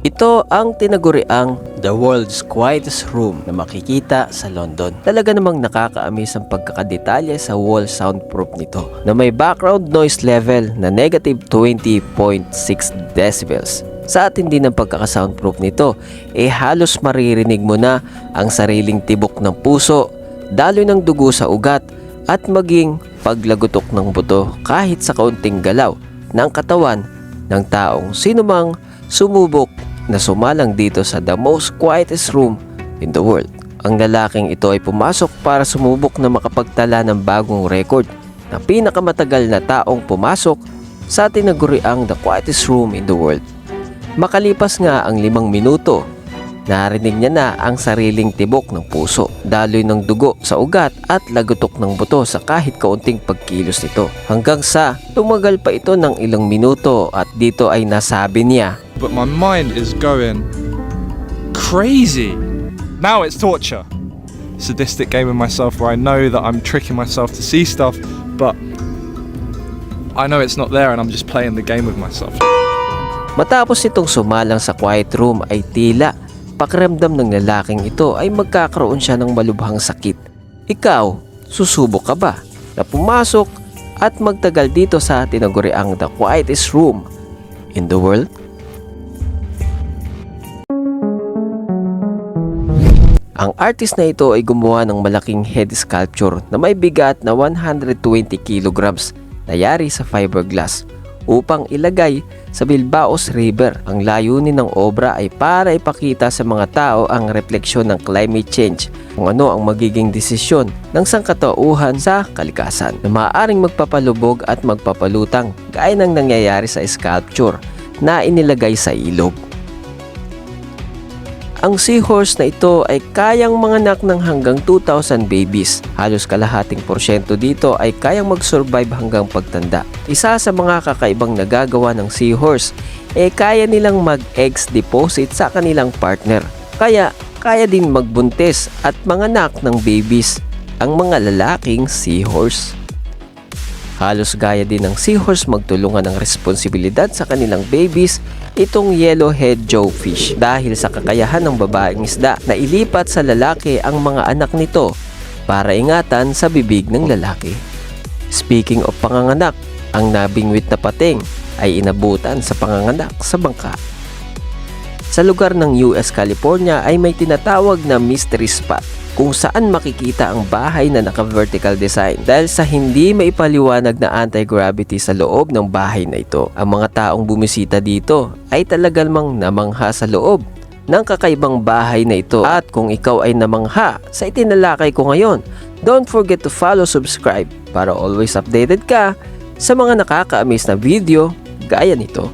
Ito ang tinaguriang the world's quietest room na makikita sa London. Talaga namang nakakaamis ang pagkakadetalye sa wall soundproof nito na may background noise level na negative 20.6 decibels. Sa atin din ang pagkakasoundproof nito, halos maririnig mo na ang sariling tibok ng puso, daloy ng dugo sa ugat at maging paglagutok ng buto kahit sa kaunting galaw ng katawan ng taong sinumang sumubok na sumalang dito sa the most quietest room in the world. Ang lalaking ito ay pumasok para sumubok na makapagtala ng bagong record na pinakamatagal na taong pumasok sa tinaguriang the quietest room in the world. Makalipas nga ang 5 minuto, narinig niya na ang sariling tibok ng puso, daloy ng dugo sa ugat at lagutok ng buto sa kahit kaunting pagkilos nito. Hanggang sa tumagal pa ito ng ilang minuto at dito ay nasabi niya, but my mind is going crazy. Now it's torture. Sadistic game with myself where I know that I'm tricking myself to see stuff, but I know it's not there and I'm just playing the game with myself. Matapos itong sumalang sa quiet room ay tila pakiramdam ng lalaking ito ay magkakaroon siya ng malubhang sakit. Ikaw, susubok ka ba na pumasok at magtagal dito sa tinaguriang the quietest room in the world? Ang artist na ito ay gumawa ng malaking head sculpture na may bigat na 120 kilograms na yari sa fiberglass upang ilagay sa Bilbaos River. Ang layunin ng obra ay para ipakita sa mga tao ang refleksyon ng climate change, kung ano ang magiging desisyon ng sangkatauhan sa kalikasan na maaaring magpapalubog at magpapalutang gaya ng nangyayari sa sculpture na inilagay sa ilog. Ang seahorse na ito ay kayang manganak ng hanggang 2,000 babies. Halos kalahating porsyento dito ay kayang mag-survive hanggang pagtanda. Isa sa mga kakaibang nagagawa ng seahorse kaya nilang mag-eggs deposit sa kanilang partner. Kaya din magbuntis at manganak ng babies ang mga lalaking seahorse. Halos gaya din ng seahorse magtulungan ng responsibilidad sa kanilang babies itong yellowhead jawfish dahil sa kakayahan ng babaeng isda na ilipat sa lalaki ang mga anak nito para ingatan sa bibig ng lalaki. Speaking of panganganak, ang nabingwit na pating ay inabutan sa panganganak sa bangka. Sa lugar ng US California ay may tinatawag na mystery spot kung saan makikita ang bahay na naka-vertical design dahil sa hindi maipaliwanag na anti-gravity sa loob ng bahay na ito. Ang mga taong bumisita dito ay talagang namangha sa loob ng kakaibang bahay na ito. At kung ikaw ay namangha sa itinalakay ko ngayon, don't forget to follow, subscribe para always updated ka sa mga nakaka-amaze na video gaya nito.